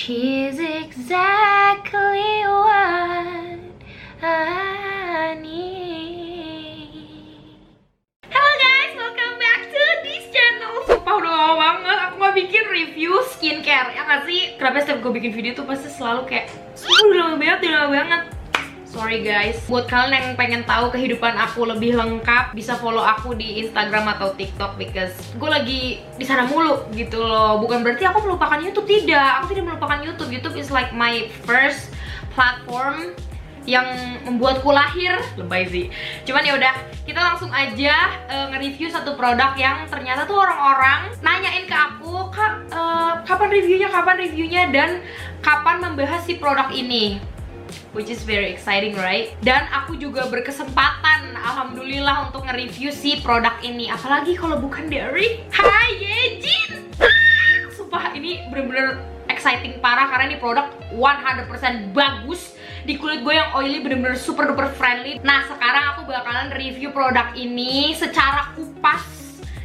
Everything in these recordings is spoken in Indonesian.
She's exactly what I need. Hello guys, welcome back to this channel. Sumpah udah lama banget aku gak bikin review skincare, ya gak sih? Kenapa setiap gue bikin video tuh pasti selalu kayak udah lama banget. Sorry guys. Buat kalian yang pengen tahu kehidupan aku lebih lengkap, bisa follow aku di Instagram atau TikTok, because gue lagi di sana mulu gitu loh. Bukan berarti aku melupakan YouTube, tidak. Aku tidak melupakan YouTube. YouTube is like my first platform yang membuatku lahir. Lebay sih. Cuman ya udah, kita langsung aja nge-review satu produk yang ternyata tuh orang-orang nanyain ke aku, "Kak, kapan reviewnya dan kapan membahas si produk ini?" Which is very exciting, right? Dan aku juga berkesempatan, alhamdulillah, untuk nge-review si produk ini. Apalagi kalau bukan dari Hayejin. Sumpah ini bener-bener exciting parah, karena ini produk 100% bagus di kulit gue yang oily, bener-bener super duper friendly. Nah, sekarang aku bakalan review produk ini secara kupas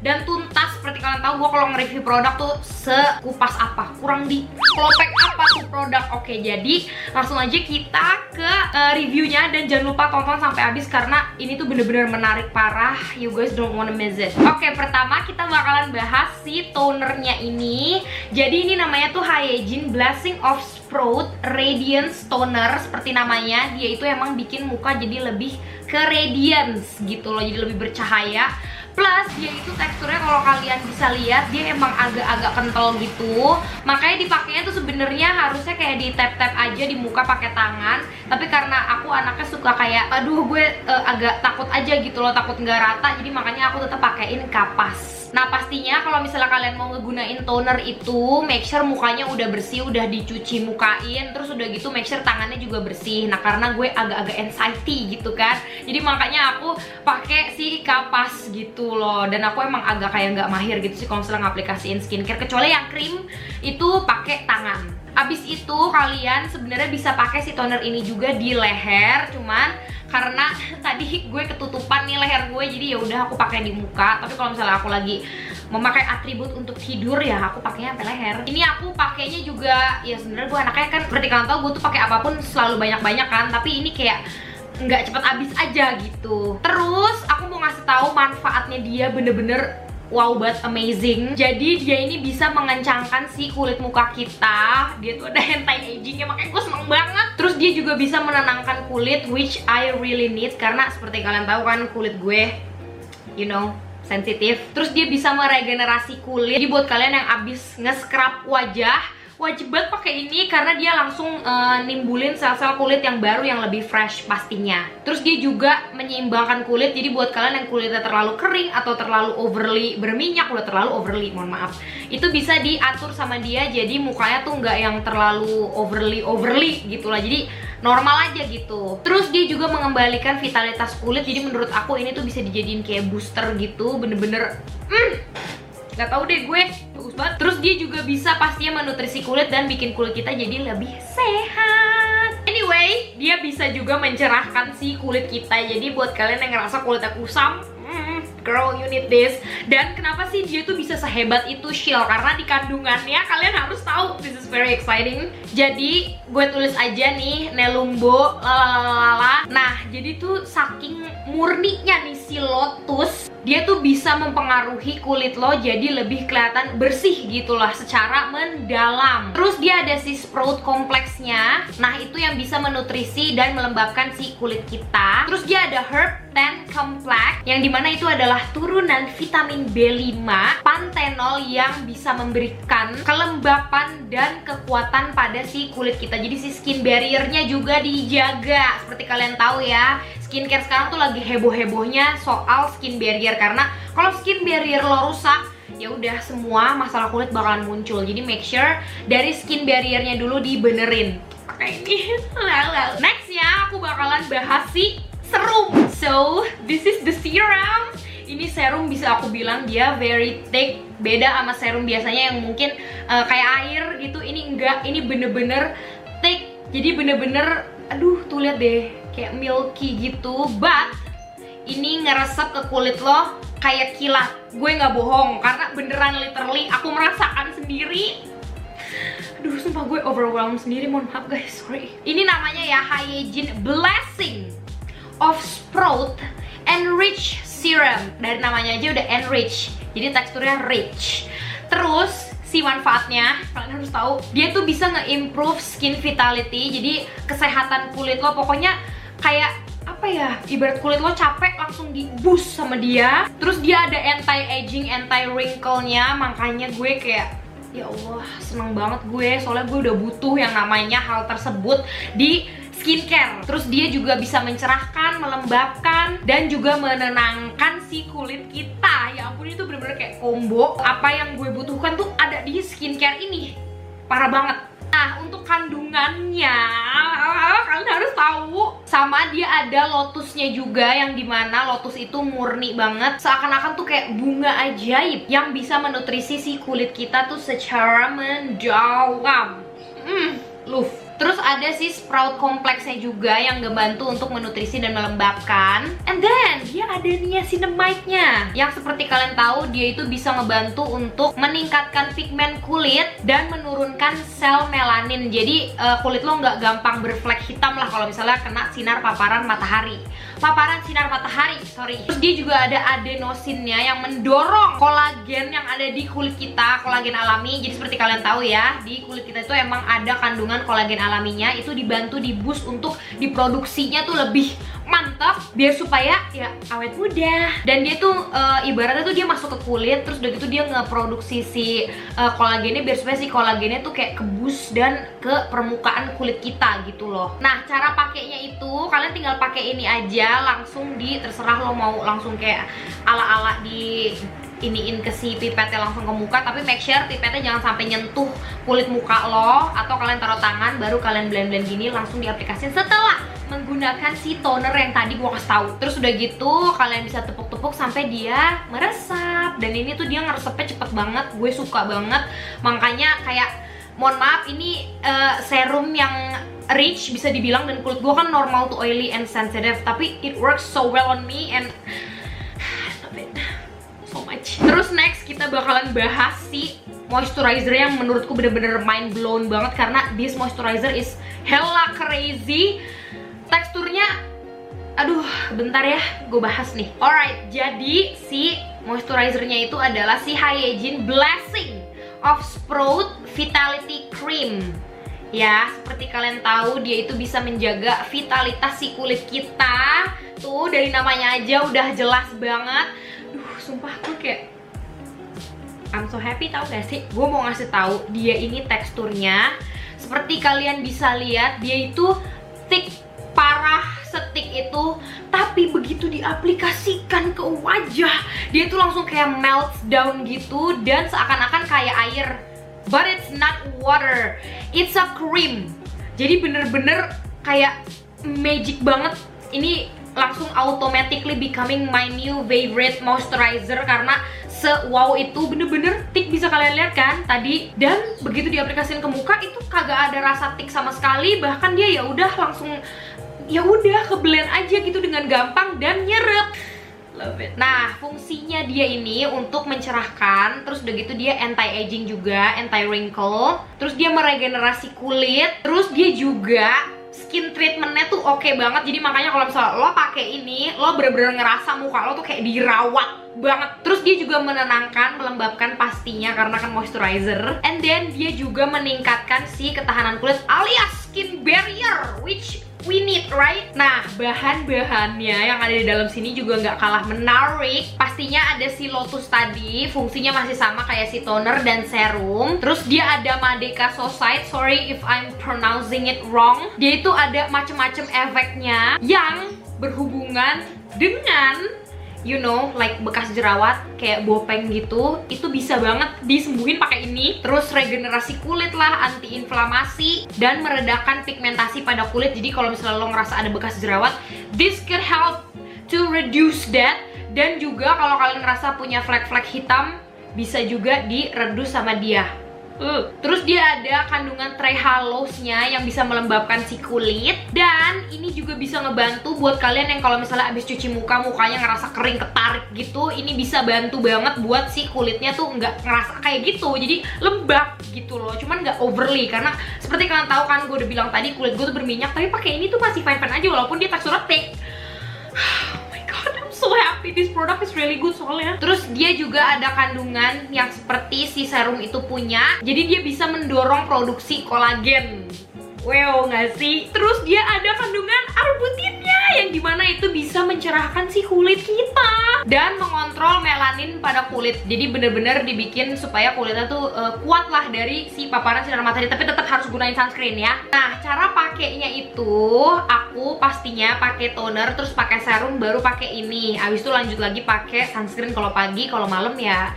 dan tuntas. Seperti kalian tahu, gue kalau nge-review produk tuh sekupas apa, kurang di kelopek apa tuh produk. Oke, jadi langsung aja kita ke reviewnya, dan jangan lupa tonton sampai habis karena ini tuh bener-bener menarik parah. You guys don't wanna miss it. Oke, pertama kita bakalan bahas si tonernya ini. Jadi ini namanya tuh Hayejin Blessing of Sprout Radiance Toner. Seperti namanya, dia itu emang bikin muka jadi lebih ke radiance gitu loh, jadi lebih bercahaya. Plus dia itu teksturnya kalau kalian bisa lihat, dia emang agak-agak kental gitu. Makanya dipakainya tuh sebenarnya harusnya kayak di tap-tap aja di muka pakai tangan. Tapi karena aku anaknya suka kayak, aduh gue agak takut aja gitu loh, takut nggak rata. Jadi makanya aku tetap pakein kapas. Nah, pastinya kalau misalnya kalian mau ngegunain toner itu, make sure mukanya udah bersih, udah dicuci mukain. Terus udah gitu make sure tangannya juga bersih. Nah, karena gue agak-agak anxiety gitu kan, jadi makanya aku pakai si kapas gitu loh. Dan aku emang agak kayak nggak mahir gitu sih kalau misalnya ngaplikasiin skincare, kecuali yang krim itu pakai tangan. Abis itu kalian sebenarnya bisa pakai si toner ini juga di leher, cuman karena tadi gue ketutupan nih leher gue, jadi ya udah aku pakai di muka. Tapi kalau misalnya aku lagi memakai atribut untuk tidur, ya aku pakainya sampai leher. Ini aku pakainya juga, ya sebenarnya gue anaknya kan seperti kalian tahu, gue tuh pakai apapun selalu banyak-banyak kan. Tapi ini kayak nggak cepet habis aja gitu. Terus aku mau ngasih tahu manfaatnya dia bener-bener wow banget, amazing. Jadi dia ini bisa mengencangkan si kulit muka kita. Dia tuh ada anti-agingnya, makanya gue seneng banget. Terus dia juga bisa menenangkan kulit, which I really need, karena seperti kalian tahu kan kulit gue, you know, sensitif. Terus dia bisa meregenerasi kulit. Jadi buat kalian yang abis nge-scrub wajah, wajib banget pakai ini karena dia langsung nimbulin sel-sel kulit yang baru yang lebih fresh pastinya. Terus dia juga menyeimbangkan kulit. Jadi buat kalian yang kulitnya terlalu kering atau terlalu overly berminyak, udah terlalu overly, mohon maaf, itu bisa diatur sama dia. Jadi mukanya tuh nggak yang terlalu overly gitu lah. Jadi normal aja gitu. Terus dia juga mengembalikan vitalitas kulit. Jadi menurut aku ini tuh bisa dijadiin kayak booster gitu. Bener-bener nggak tahu deh, gue bagus banget. Terus dia juga bisa pastinya menutrisi kulit dan bikin kulit kita jadi lebih sehat. Anyway, dia bisa juga mencerahkan si kulit kita. Jadi buat kalian yang ngerasa kulitnya kusam, girl, you need this. Dan kenapa sih dia tuh bisa sehebat itu, Shield? Karena di kandungannya kalian harus tahu, this is very exciting. Jadi gue tulis aja nih, Nelumbo lalalala. Nah, jadi tuh saking murninya nih si Lotus, dia tuh bisa mempengaruhi kulit lo jadi lebih kelihatan bersih gitulah secara mendalam. Terus dia ada si Sprout kompleksnya. Nah, itu yang bisa menutrisi dan melembabkan si kulit kita. Terus dia ada Herb 10 Complex, yang dimana itu adalah turunan vitamin B5 pantenol yang bisa memberikan kelembapan dan kekuatan pada si kulit kita. Jadi si skin barrier-nya juga dijaga. Seperti kalian tahu ya, skincare sekarang tuh lagi heboh-hebohnya soal skin barrier, karena kalau skin barrier lo rusak, ya udah semua masalah kulit bakalan muncul. Jadi make sure dari skin barrier-nya dulu dibenerin. Pakai ini. Next ya, aku bakalan bahas si serum. So, this is the serum. Ini serum bisa aku bilang dia very thick. Beda sama serum biasanya yang mungkin kayak air gitu. Ini enggak, ini bener-bener thick. Jadi bener-bener, aduh tuh lihat deh, kayak milky gitu. But ini ngeresep ke kulit lo kayak kilat. Gue nggak bohong, karena beneran literally aku merasakan sendiri. Duh, sumpah gue overwhelmed sendiri, mohon maaf guys, sorry. Ini namanya ya Hygiene Blessing of Sprout Enrich Serum. Dari namanya aja udah enrich, jadi teksturnya rich. Terus si manfaatnya, kalian harus tahu, dia tuh bisa nge-improve skin vitality, jadi kesehatan kulit lo. Pokoknya kayak apa ya, ibarat kulit lo capek langsung di-boost sama dia. Terus dia ada anti-aging, anti-wrinkle-nya, makanya gue kayak ya Allah, seneng banget gue, soalnya gue udah butuh yang namanya hal tersebut di skincare. Terus dia juga bisa mencerahkan, melembabkan, dan juga menenangkan si kulit kita. Ya ampun, itu bener-bener kayak combo. Apa yang gue butuhkan tuh ada di skincare ini. Parah banget. Nah, untuk kandungannya, kalian harus tahu, sama dia ada lotusnya juga, yang dimana lotus itu murni banget, seakan-akan tuh kayak bunga ajaib yang bisa menutrisi si kulit kita tuh secara mendalam. Love. Terus ada si sprout kompleksnya juga yang ngebantu untuk menutrisi dan melembabkan. And then dia ada niacinamide-nya, yang seperti kalian tahu dia itu bisa ngebantu untuk meningkatkan pigmen kulit dan menurunkan sel melanin. Jadi kulit lo nggak gampang berflek hitam lah kalau misalnya kena sinar paparan matahari. Terus dia juga ada adenosinnya yang mendorong kolagen yang ada di kulit kita, kolagen alami. Jadi seperti kalian tahu ya, di kulit kita itu emang ada kandungan kolagen alaminya, itu dibantu di boost untuk diproduksinya tuh lebih mantap biar supaya ya awet muda. Dan dia tuh ibaratnya tuh dia masuk ke kulit, terus udah gitu dia ngeproduksi si kolagennya biar supaya si kolagennya tuh kayak kebus dan ke permukaan kulit kita gitu loh. Nah, cara pakainya itu kalian tinggal pakai ini aja, langsung terserah lo mau langsung kayak ala-ala di iniin ke si pipetnya langsung ke muka, tapi make sure pipetnya jangan sampai nyentuh kulit muka lo, atau kalian taruh tangan baru kalian blend-blend gini langsung diaplikasiin setelah menggunakan si toner yang tadi gua kasih tahu. Terus udah gitu kalian bisa tepuk-tepuk sampai dia meresap, dan ini tuh dia ngeresepnya cepet banget, gue suka banget. Makanya kayak mohon maaf, ini serum yang rich bisa dibilang, dan kulit gue kan normal to oily and sensitive, tapi it works so well on me and love it so much. Terus next kita bakalan bahas si moisturizer yang menurutku bener-bener mind blown banget, karena this moisturizer is hella crazy. Teksturnya, aduh bentar ya, gue bahas nih. Alright, jadi si moisturizernya itu adalah si Hygiene Blessing of Sprout Vitality Cream. Ya, seperti kalian tahu dia itu bisa menjaga vitalitas si kulit kita. Tuh dari namanya aja udah jelas banget. Sumpah gue kayak I'm so happy, tau gak sih? Gue mau ngasih tahu dia ini teksturnya seperti kalian bisa lihat, dia itu thick parah, setik itu, tapi begitu diaplikasikan ke wajah dia tuh langsung kayak melts down gitu, dan seakan-akan kayak air. But it's not water, it's a cream. Jadi bener-bener kayak magic banget. Ini langsung automatically becoming my new favorite moisturizer, karena se-wow itu, bener-bener thick, bisa kalian lihat kan tadi. Dan begitu diaplikasikan ke muka itu kagak ada rasa thick sama sekali, bahkan dia ya udah langsung ya udah ke blend aja gitu dengan gampang dan nyerep. Love it. Nah, fungsinya dia ini untuk mencerahkan, terus udah gitu dia anti-aging juga, anti-wrinkle, terus dia meregenerasi kulit, terus dia juga skin treatmentnya tuh oke banget. Jadi makanya kalau misalnya lo pakai ini, lo bener-bener ngerasa muka lo tuh kayak dirawat banget. Terus dia juga menenangkan, melembabkan pastinya karena kan moisturizer. And then dia juga meningkatkan si ketahanan kulit alias skin barrier, which we need, right? Nah, bahan-bahannya yang ada di dalam sini juga nggak kalah menarik. Pastinya ada si lotus tadi, fungsinya masih sama kayak si toner dan serum. Terus dia ada Madecasosite, sorry if I'm pronouncing it wrong. Dia itu ada macem-macem efeknya yang berhubungan dengan you know, like bekas jerawat kayak bopeng gitu, itu bisa banget disembuhin pakai ini. Terus regenerasi kulit lah, anti-inflamasi, dan meredakan pigmentasi pada kulit. Jadi kalau misalnya lo ngerasa ada bekas jerawat, this could help to reduce that. Dan juga kalau kalian ngerasa punya flek-flek hitam, bisa juga diredus sama dia. Terus dia ada kandungan trehalose-nya yang bisa melembabkan si kulit. Dan ini juga bisa ngebantu buat kalian yang kalau misalnya abis cuci muka, mukanya ngerasa kering ketarik gitu. Ini bisa bantu banget buat si kulitnya tuh nggak ngerasa kayak gitu. Jadi lembab gitu loh, cuman nggak overly. Karena seperti kalian tahu kan, gue udah bilang tadi kulit gue tuh berminyak. Tapi pakai ini tuh masih fine-fine aja walaupun dia teksturnya thick. So happy, this product is really good soalnya. Terus dia juga ada kandungan yang seperti si serum itu punya. Jadi dia bisa mendorong produksi kolagen. Wow, nggak sih? Terus dia ada kandungan arbutinnya yang dimana itu bisa mencerahkan si kulit kita dan mengontrol melanin pada kulit. Jadi bener-bener dibikin supaya kulitnya tuh kuat lah dari si paparan sinar matahari. Tapi tetap harus gunain sunscreen ya. Nah, cara pakainya itu aku pastinya pakai toner, terus pakai serum, baru pakai ini. Abis itu lanjut lagi pakai sunscreen kalau pagi, kalau malam ya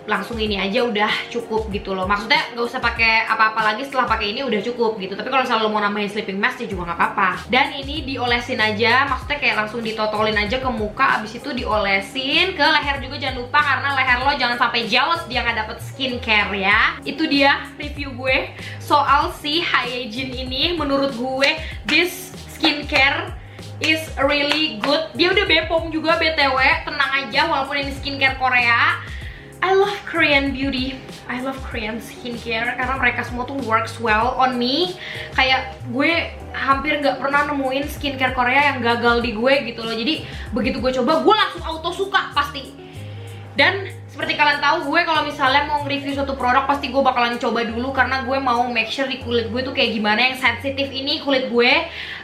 langsung ini aja udah cukup gitu loh. Maksudnya nggak usah pakai apa-apa lagi setelah pakai ini, udah cukup gitu. Tapi kalau misalnya lo mau nambahin sleeping mask ya juga nggak apa-apa. Dan ini diolesin aja, maksudnya kayak langsung ditotolin aja ke muka, abis itu diolesin ke leher juga. Jangan lupa, karena leher lo jangan sampai jealous dia nggak dapet skincare ya. Itu dia review gue soal si Hygiene ini. Menurut gue this skincare is really good. Dia udah Bepom juga BTW, tenang aja walaupun ini skincare Korea. I love Korean beauty, I love Korean skincare karena mereka semua tuh works well on me. Kayak gue hampir nggak pernah nemuin skincare Korea yang gagal di gue gitu loh. Jadi begitu gue coba, gue langsung auto suka pasti. Dan seperti kalian tahu, gue kalau misalnya mau nge-review suatu produk pasti gue bakalan coba dulu, karena gue mau make sure di kulit gue tuh kayak gimana. Yang sensitif ini kulit gue,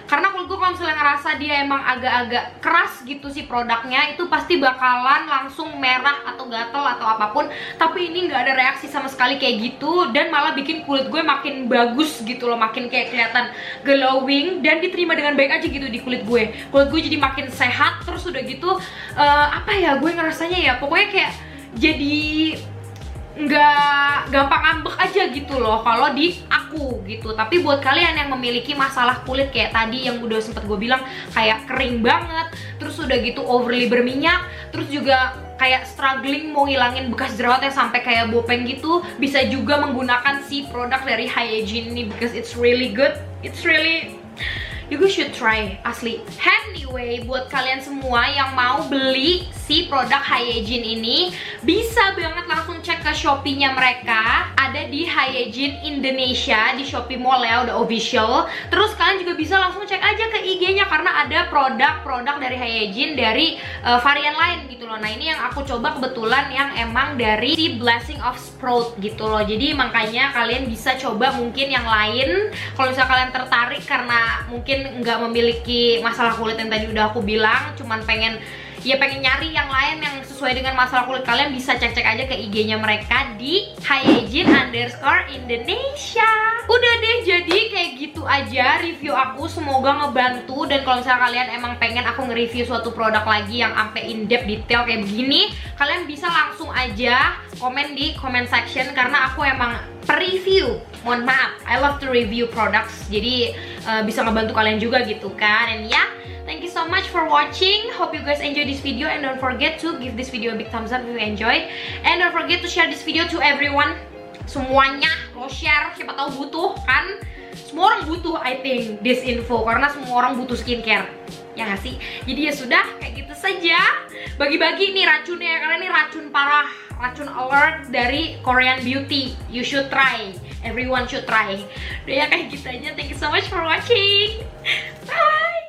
karena kulit gue kalau misalnya ngerasa dia emang agak-agak keras gitu si produknya, itu pasti bakalan langsung merah atau gatel atau apapun. Tapi ini nggak ada reaksi sama sekali kayak gitu, dan malah bikin kulit gue makin bagus gitu loh, makin kayak kelihatan glowing dan diterima dengan baik aja gitu di kulit gue. Kulit gue jadi makin sehat. Terus udah gitu apa ya, gue ngerasanya ya pokoknya kayak jadi nggak gampang ngambek aja gitu loh kalau di aku gitu. Tapi buat kalian yang memiliki masalah kulit kayak tadi yang udah sempet gue bilang, kayak kering banget, terus udah gitu overly berminyak, terus juga kayak struggling mau ngilangin bekas jerawat yang sampai kayak bopeng gitu, bisa juga menggunakan si produk dari Hygiene ini because it's really good, it's really, you guys should try, asli. Anyway, buat kalian semua yang mau beli si produk Hygiene ini, bisa banget langsung cek ke Shopee-nya mereka. Ada di Hygiene Indonesia, di Shopee Mall ya, udah official. Terus kalian juga bisa langsung cek aja ke IG-nya, karena ada produk-produk dari Hygiene dari varian lain gitu loh. Nah, ini yang aku coba kebetulan yang emang dari si Blessing of Sprout gitu loh. Jadi makanya kalian bisa coba mungkin yang lain kalau misalnya kalian tertarik, karena mungkin nggak memiliki masalah kulit yang tadi udah aku bilang, cuman pengen nyari yang lain yang sesuai dengan masalah kulit kalian, bisa cek-cek aja ke IG-nya mereka di Hygiene_Indonesia. Udah deh, jadi kayak gitu aja review aku, semoga ngebantu. Dan kalau misalnya kalian emang pengen aku nge-review suatu produk lagi yang sampai in-depth detail kayak begini, kalian bisa langsung aja komen di comment section, karena aku emang per-review. Mohon maaf, I love to review products, jadi bisa ngebantu kalian juga gitu kan. And ya, thank you so much for watching. Hope you guys enjoy this video, and don't forget to give this video a big thumbs up if you enjoy. And don't forget to share this video to everyone. Semuanya lo share, siapa tahu butuh kan. Semua orang butuh, I think, this info, karena semua orang butuh skincare, ya nggak sih? Jadi ya sudah, kayak gitu saja. Bagi-bagi nih racunnya, karena ini racun parah, racun alert dari Korean Beauty. You should try, everyone should try. Udah ya, kayak gitu aja. Thank you so much for watching. Bye.